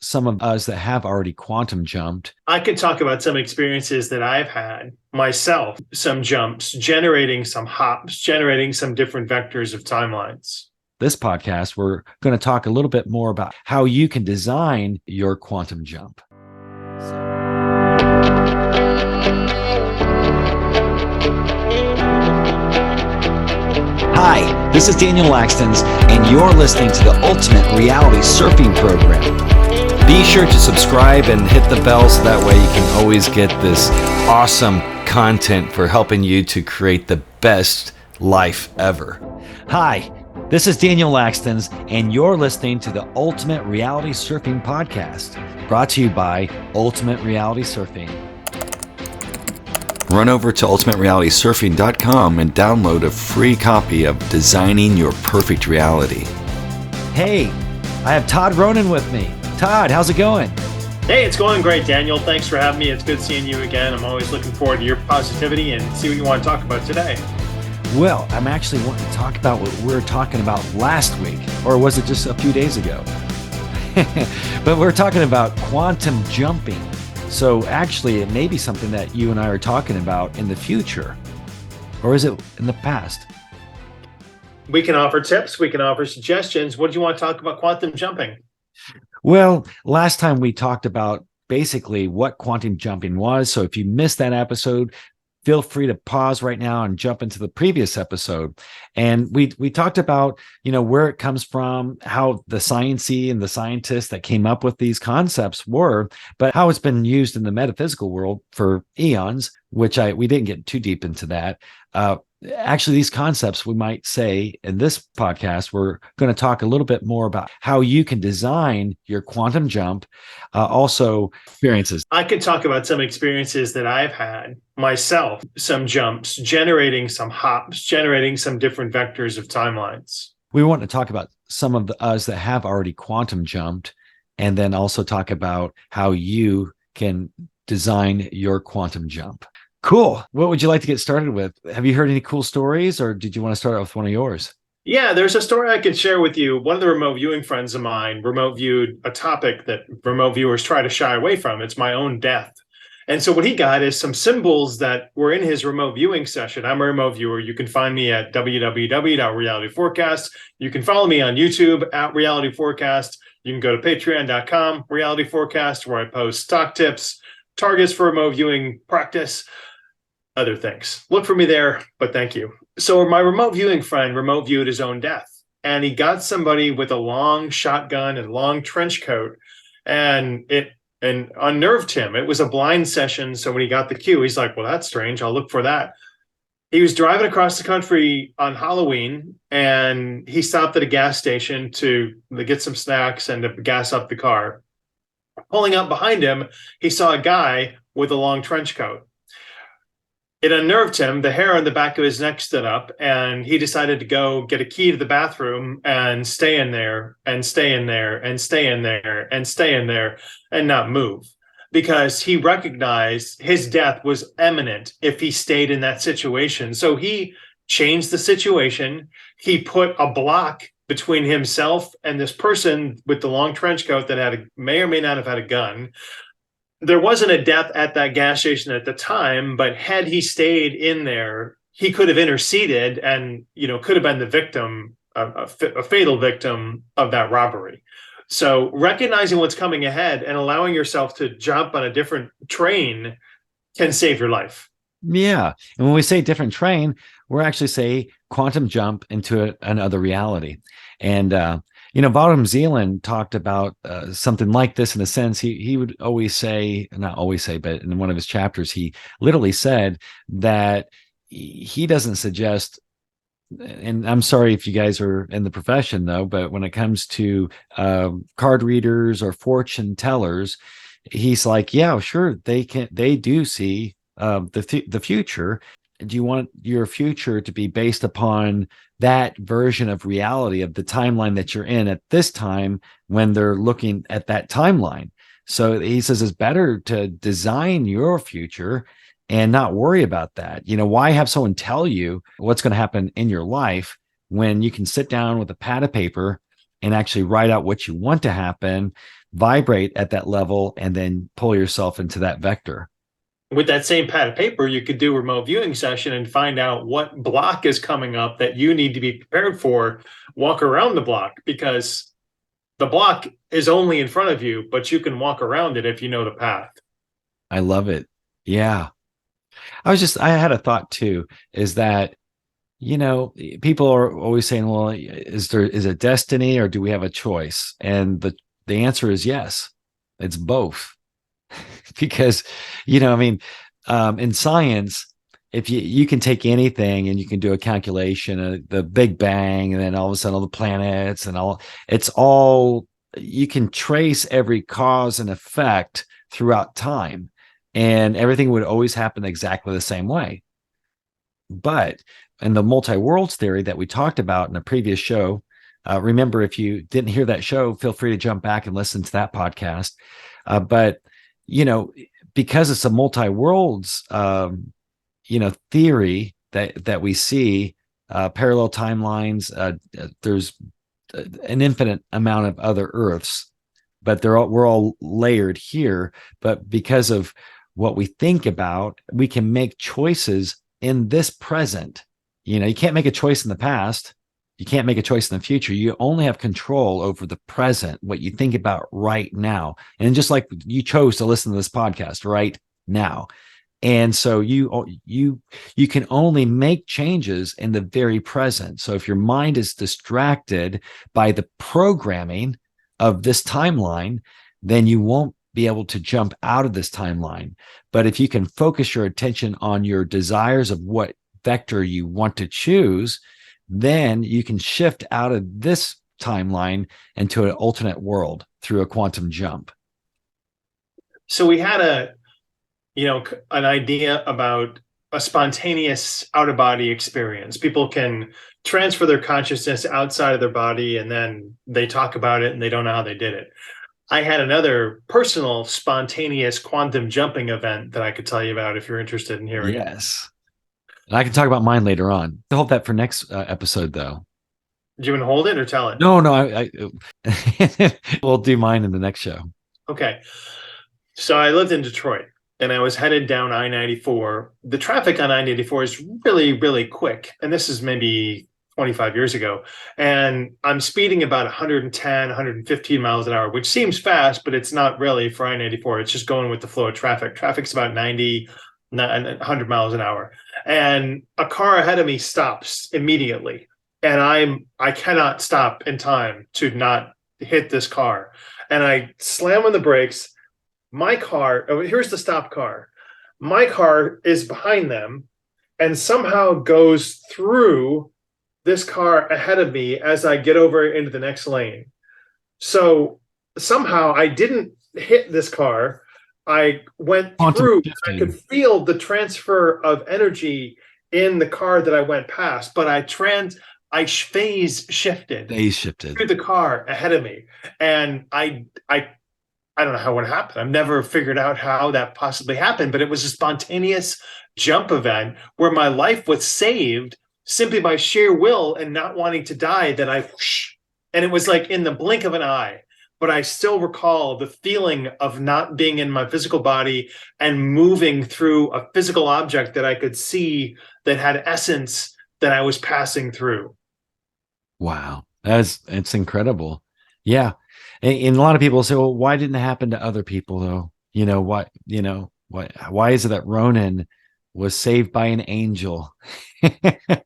some of us that have already quantum jumped. I can talk about some experiences that I've had myself, some jumps, generating some hops, generating some different vectors of timelines. This podcast, we're going to talk a little bit more about how you can design your quantum jump. Hi, this is Daniel Lakstins, and you're listening to the Ultimate Reality Surfing Program. Be sure to subscribe and hit the bell so that way you can always get this awesome content for helping you to create the best life ever. Hi, this is Daniel Lakstins, and you're listening to the Ultimate Reality Surfing Podcast, brought to you by Ultimate Reality Surfing. Run over to ultimaterealitysurfing.com and download a free copy of Designing Your Perfect Reality. Hey, I have Todd Ronan with me. Todd, how's it going? Hey, it's going great, Daniel. Thanks for having me. It's good seeing you again. I'm always looking forward to your positivity and see what you want to talk about today. Well, I'm actually wanting to talk about what we were talking about last week, or was it just a few days ago? But we're talking about quantum jumping. So actually, it may be something that you and I are talking about in the future, or is it in the past? We can offer tips. We can offer suggestions. What do you want to talk about quantum jumping? Well, last time we talked about basically what quantum jumping was. So if you missed that episode, feel free to pause right now and jump into the previous episode. And we talked about, where it comes from, how the sciencey and the scientists that came up with these concepts were, but how it's been used in the metaphysical world for eons, which we didn't get too deep into that. Actually, these concepts, we might say in this podcast, we're going to talk a little bit more about how you can design your quantum jump, also experiences. I can talk about some experiences that I've had myself, some jumps, generating some hops, generating some different vectors of timelines. We want to talk about some of us that have already quantum jumped, and then also talk about how you can design your quantum jump. Cool. What would you like to get started with? Have you heard any cool stories, or did you want to start out with one of yours? Yeah, there's a story I could share with you. One of the remote viewing friends of mine remote viewed a topic that remote viewers try to shy away from. It's my own death. And so what he got is some symbols that were in his remote viewing session. I'm a remote viewer. You can find me at www.realityforecast. You can follow me on YouTube at Reality Forecast. You can go to patreon.com, Reality Forecast, where I post stock tips, targets for remote viewing practice, other things. Look for me there, but thank you. So my remote viewing friend remote viewed his own death, and he got somebody with a long shotgun and long trench coat, and it unnerved him. It was a blind session, so when he got the cue, he's like, well, that's strange. I'll look for that. He was driving across the country on Halloween, and he stopped at a gas station to get some snacks and to gas up the car. Pulling up behind him, he saw a guy with a long trench coat. It unnerved him. The hair on the back of his neck stood up, and he decided to go get a key to the bathroom and stay in there and stay in there and stay in there and stay in there and not move, because he recognized his death was imminent if he stayed in that situation. So he changed the situation. He put a block between himself and this person with the long trench coat that may or may not have had a gun. There wasn't a death at that gas station at the time, but had he stayed in there, he could have interceded and, could have been the victim, a fatal victim of that robbery. So recognizing what's coming ahead and allowing yourself to jump on a different train can save your life. Yeah. And when we say different train, we're actually say quantum jump into another reality. And, Bottom Zealand talked about something like this in a sense. He would always say, not always say, but in one of his chapters, he literally said that he doesn't suggest, and I'm sorry if you guys are in the profession though, but when it comes to card readers or fortune tellers, he's like, yeah, sure, they do see the future. Do you want your future to be based upon that version of reality of the timeline that you're in at this time when they're looking at that timeline? So he says it's better to design your future and not worry about that. Why have someone tell you what's going to happen in your life when you can sit down with a pad of paper and actually write out what you want to happen, vibrate at that level and then pull yourself into that vector. With that same pad of paper, you could do a remote viewing session and find out what block is coming up that you need to be prepared for. Walk around the block, because the block is only in front of you, but you can walk around it if you know the path. I love it. Yeah. I had a thought too, is that, people are always saying, well, is it destiny or do we have a choice? And the answer is yes, it's both. Because, in science, if you can take anything and you can do a calculation, the Big Bang, and then all of a sudden all the planets and all, you can trace every cause and effect throughout time, and everything would always happen exactly the same way. But in the multi-worlds theory that we talked about in a previous show, remember, if you didn't hear that show, feel free to jump back and listen to that podcast. But because it's a multi-worlds, theory that we see, parallel timelines, there's an infinite amount of other Earths, but we're all layered here. But because of what we think about, we can make choices in this present. You can't make a choice in the past. You can't make a choice in the future. You only have control over the present, what you think about right now. And just like you chose to listen to this podcast right now. And so you can only make changes in the very present. So if your mind is distracted by the programming of this timeline, then you won't be able to jump out of this timeline. But if you can focus your attention on your desires of what vector you want to choose, then you can shift out of this timeline into an alternate world through a quantum jump. So we had an idea about a spontaneous out-of-body experience. People can transfer their consciousness outside of their body, and then they talk about it and they don't know how they did it. I had another personal spontaneous quantum jumping event that I could tell you about if you're interested in hearing. Yes. And I can talk about mine later on. I'll hold that for next episode, though. Do you want to hold it or tell it? No, we'll do mine in the next show. Okay. So I lived in Detroit, and I was headed down I-94. The traffic on I-94 is really, really quick. And this is maybe 25 years ago. And I'm speeding about 110, 115 miles an hour, which seems fast, but it's not really for I-94. It's just going with the flow of traffic. Traffic's about 90, 100 miles an hour. And a car ahead of me stops immediately. And I cannot stop in time to not hit this car. And I slam on the brakes. My car, here's the stop car. My car is behind them and somehow goes through this car ahead of me as I get over into the next lane. So somehow I didn't hit this car. I went through. I could feel the transfer of energy in the car that I went past, but I phase shifted through the car ahead of me. And I don't know how it happened. I've never figured out how that possibly happened, but it was a spontaneous jump event where my life was saved simply by sheer will and not wanting to die, that and it was like in the blink of an eye. But I still recall the feeling of not being in my physical body and moving through a physical object that I could see that had essence that I was passing through. Wow. It's incredible. Yeah. And a lot of people say, well, why didn't it happen to other people though? Why is it that Ronan was saved by an angel?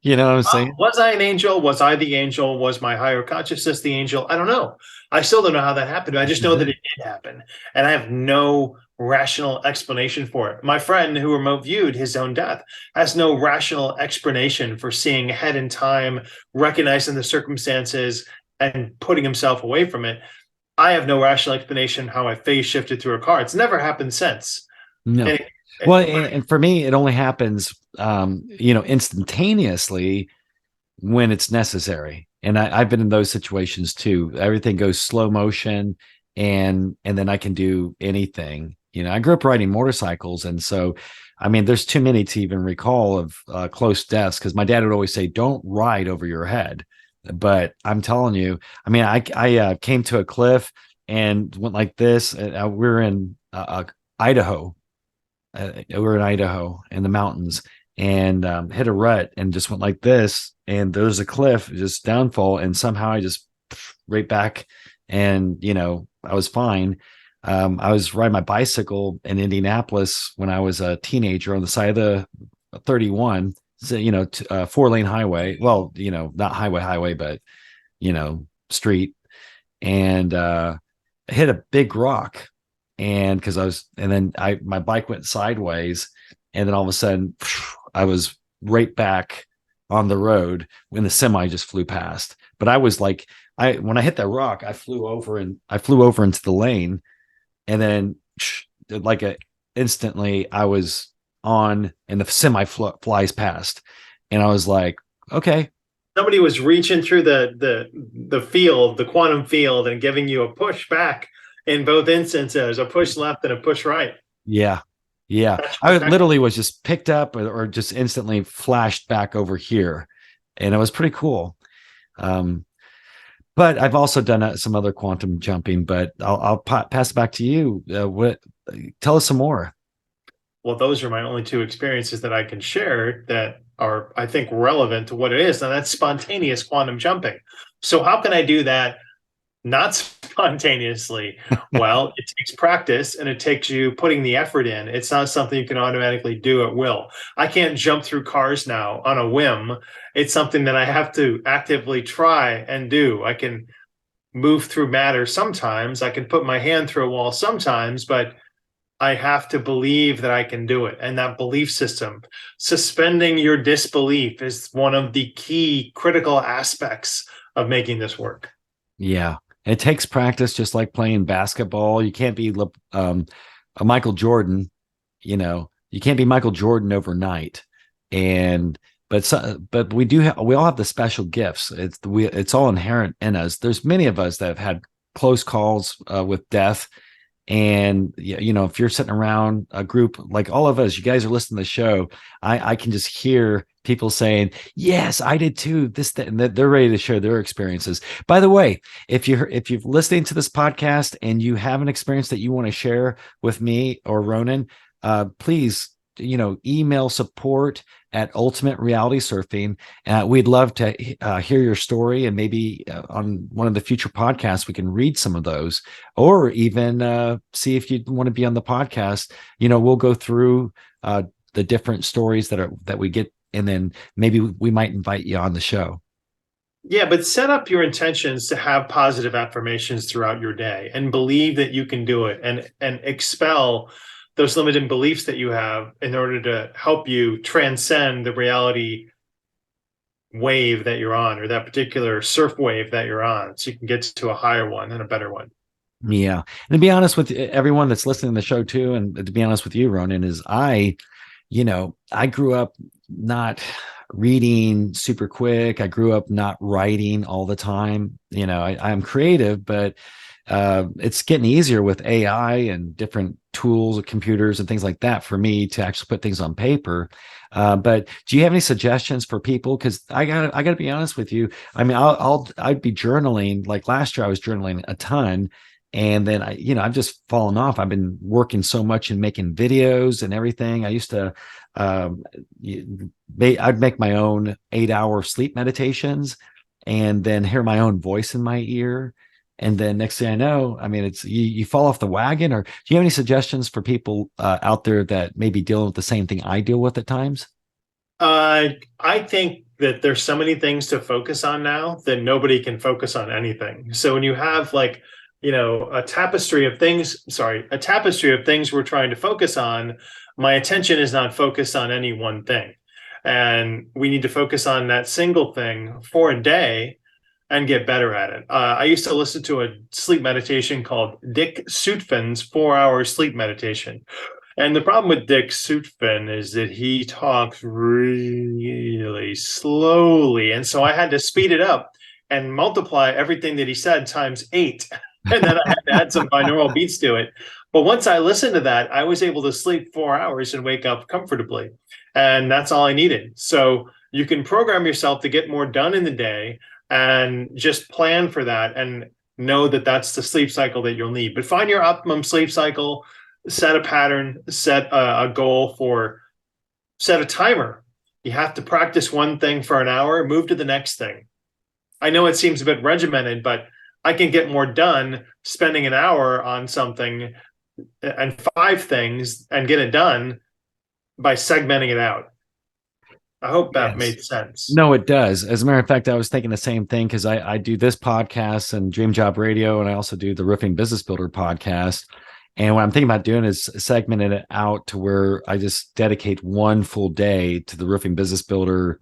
You know what I'm saying? Was I an angel? Was I the angel? Was my higher consciousness the angel? I don't know. I still don't know how that happened. I just know that it did happen. And I have no rational explanation for it. My friend who remote viewed his own death has no rational explanation for seeing ahead in time, recognizing the circumstances, and putting himself away from it. I have no rational explanation how I phase shifted through a car. It's never happened since. No. And for me, it only happens, instantaneously when it's necessary. And I've been in those situations too. Everything goes slow motion, and then I can do anything. I grew up riding motorcycles, and so, there's too many to even recall of close deaths, because my dad would always say, "Don't ride over your head." But I'm telling you, I came to a cliff and went like this. We're in Idaho. We're in Idaho in the mountains, and hit a rut and just went like this. And there's a cliff, just downfall, and somehow I just right back, and I was fine. I was riding my bicycle in Indianapolis when I was a teenager on the side of the 31, so, 4-lane highway. Well, not highway, but street, and hit a big rock, and then my bike went sideways, and then all of a sudden I was right back on the road when the semi just flew past. But I was like, when I hit that rock, I flew over into the lane, and then instantly I was on, and the semi flies past, and I was like, okay. Somebody was reaching through the field, the quantum field, and giving you a push back in both instances, a push left and a push right. Yeah. I literally was just picked up or just instantly flashed back over here, and it was pretty cool. But I've also done some other quantum jumping, but I'll pass it back to you. Tell us some more. Well, those are my only two experiences that I can share that are, I think, relevant to what it is. Now, that's spontaneous quantum jumping. So how can I do that not spontaneously? Well, it takes practice, and it takes you putting the effort in. It's not something you can automatically do at will. I can't jump through cars now on a whim. It's something that I have to actively try and do. I can move through matter sometimes. I can put my hand through a wall sometimes, but I have to believe that I can do it. And that belief system, suspending your disbelief, is one of the key critical aspects of making this work. Yeah. It takes practice, just like playing basketball. You can't be a Michael Jordan, you can't be Michael Jordan overnight. But we all have the special gifts. It's all inherent in us. There's many of us that have had close calls with death. And if you're sitting around a group like all of us, you guys are listening to the show, I can just hear people saying, yes, I did too, that, and they're ready to share their experiences. By the way, if you're listening to this podcast and you have an experience that you want to share with me or Ronan, please email support at Ultimate Reality Surfing. We'd love to hear your story, and maybe on one of the future podcasts we can read some of those, or even see if you want to be on the podcast. We'll go through the different stories that we get, and then maybe we might invite you on the show. Yeah, but set up your intentions to have positive affirmations throughout your day, and believe that you can do it, and expel those limiting beliefs that you have in order to help you transcend the reality wave that you're on, or that particular surf wave that you're on, so you can get to a higher one and a better one. Yeah. And to be honest with everyone that's listening to the show too, and to be honest with you, Ronan, is I grew up not reading super quick. I grew up not writing all the time. I'm creative, but it's getting easier with AI and different tools, computers and things like that, for me to actually put things on paper. But do you have any suggestions for people? Because I gotta be honest with you. I mean, I'd be journaling. Like last year, I was journaling a ton, and then I've just fallen off. I've been working so much and making videos and everything. I used to, I'd make my own 8-hour sleep meditations, and then hear my own voice in my ear. And then next thing I know, I mean, it's you fall off the wagon. Or do you have any suggestions for people out there that may be dealing with the same thing I deal with at times? I think that there's so many things to focus on now that nobody can focus on anything. So when you have a tapestry of things we're trying to focus on, my attention is not focused on any one thing. And we need to focus on that single thing for a day and get better at it. I used to listen to a sleep meditation called Dick Sutphin's 4-hour sleep meditation. And the problem with Dick Sutphin is that he talks really slowly. And so I had to speed it up and multiply everything that he said times 8. And then I had to add some binaural beats to it. But once I listened to that, I was able to sleep 4 hours and wake up comfortably. And that's all I needed. So you can program yourself to get more done in the day, and just plan for that. And know that that's the sleep cycle that you'll need. But find your optimum sleep cycle, set a pattern, set a goal set a timer. You have to practice one thing for an hour, move to the next thing. I know it seems a bit regimented, but I can get more done spending an hour on something and 5 things and get it done by segmenting it out. I hope that made sense. No, it does. As a matter of fact, I was thinking the same thing because I do this podcast and Dream Job Radio, and I also do the Roofing Business Builder podcast. And what I'm thinking about doing is segmenting it out to where I just dedicate one full day to the Roofing Business Builder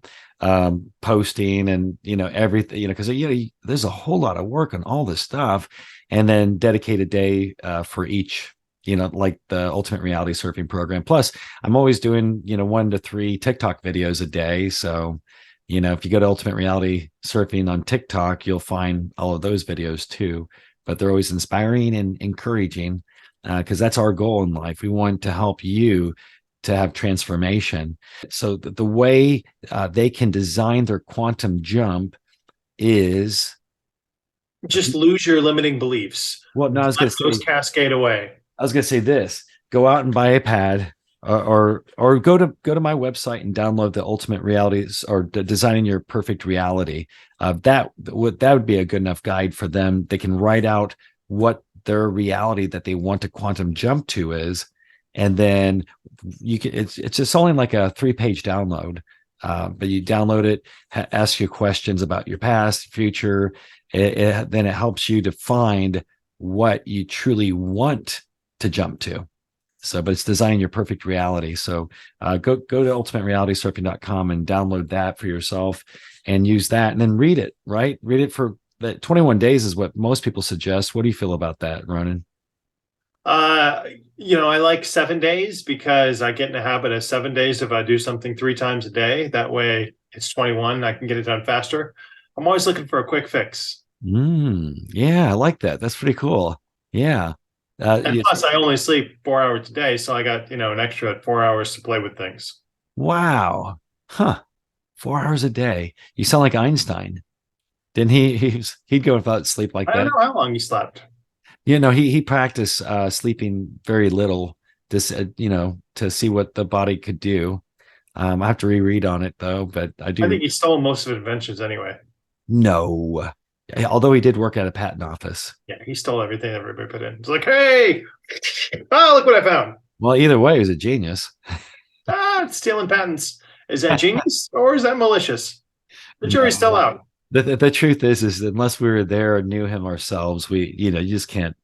posting and, everything, because, there's a whole lot of work on all this stuff, and then dedicate a day for each, like the Ultimate Reality Surfing program. Plus, I'm always doing, 1 to 3 TikTok videos a day. So, if you go to Ultimate Reality Surfing on TikTok, you'll find all of those videos too. But they're always inspiring and encouraging, because that's our goal in life. We want to help you to have transformation. So the way they can design their quantum jump is just lose your limiting beliefs. Well, no, I was going to say, cascade away. I was going to say this: go out and buy a pad, or go to my website and download the Ultimate Reality or Designing Your Perfect Reality. That would be a good enough guide for them. They can write out what their reality that they want to quantum jump to is, and then you can. It's just only like a 3-page download, but you download it, ask you questions about your past, future. Then it helps you to find what you truly want to jump to. So, but it's designing your perfect reality. So go to ultimaterealitysurfing.com and download that for yourself and use that, and then read it, right? Read it for that 21 days is what most people suggest. What do you feel about that, Ronan? I like 7 days because I get in the habit of 7 days if I do something 3 times a day. That way it's 21. I can get it done faster. I'm always looking for a quick fix. Yeah, I like that. That's pretty cool. Yeah. And plus, I only sleep 4 hours a day, so I got an extra 4 hours to play with things. Wow, 4 hours a day. You sound like Einstein. Didn't he'd go without sleep like that? I don't know how long he slept. He practiced sleeping very little, just to see what the body could do. I have to reread on it though, but I think he stole most of his inventions anyway. No. Although he did work at a patent office. Yeah, he stole everything everybody put in. It's like, hey, look what I found. Well, either way, he was a genius. Stealing patents. Is that genius or is that malicious? The jury's still out. The truth is unless we were there and knew him ourselves, we can't.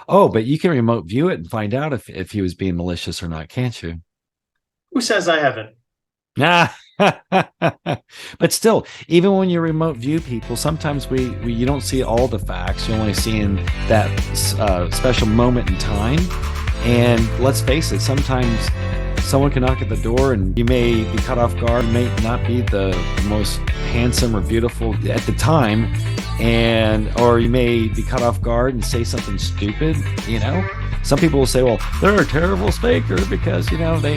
Oh, but you can remote view it and find out if he was being malicious or not, can't you? Who says I haven't? But still, even when you remote view people, sometimes you don't see all the facts. You're only seeing that special moment in time. And let's face it, sometimes someone can knock at the door and you may be caught off guard. You may not be the most handsome or beautiful at the time, or you may be caught off guard and say something stupid. Some people will say, well, they're a terrible speaker because they're not, they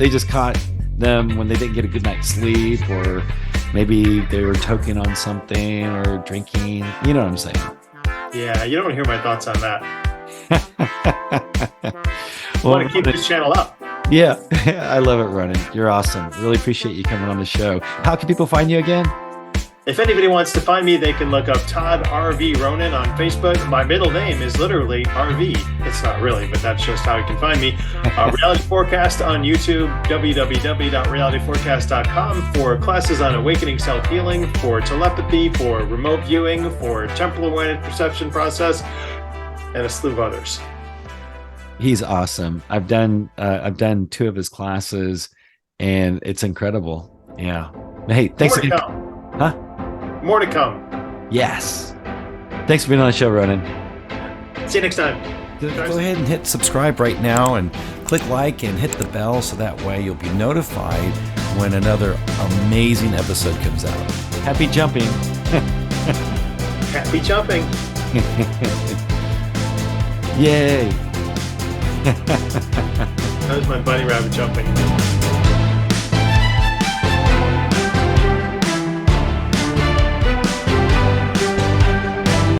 just caught them when they didn't get a good night's sleep, or maybe they were toking on something or drinking. You know what I'm saying? Yeah, you don't want to hear my thoughts on that. I want to keep this channel up. Yeah, I love it, Ronan. You're awesome. Really appreciate you coming on the show. How can people find you again? If anybody wants to find me, they can look up Todd RV Ronan on Facebook. My middle name is literally RV. It's not really, but that's just how you can find me. Reality Forecast on YouTube, www.realityforecast.com for classes on awakening self-healing, for telepathy, for remote viewing, for temporal-oriented perception process, and a slew of others. He's awesome. I've done 2 of his classes, and it's incredible. Yeah. Hey, thanks again. Huh? More to come. Yes. Thanks for being on the show, Ronan. See you next time. Go ahead and hit subscribe right now and click like and hit the bell so that way you'll be notified when another amazing episode comes out. Happy jumping. Happy jumping. Yay. That was my bunny rabbit jumping.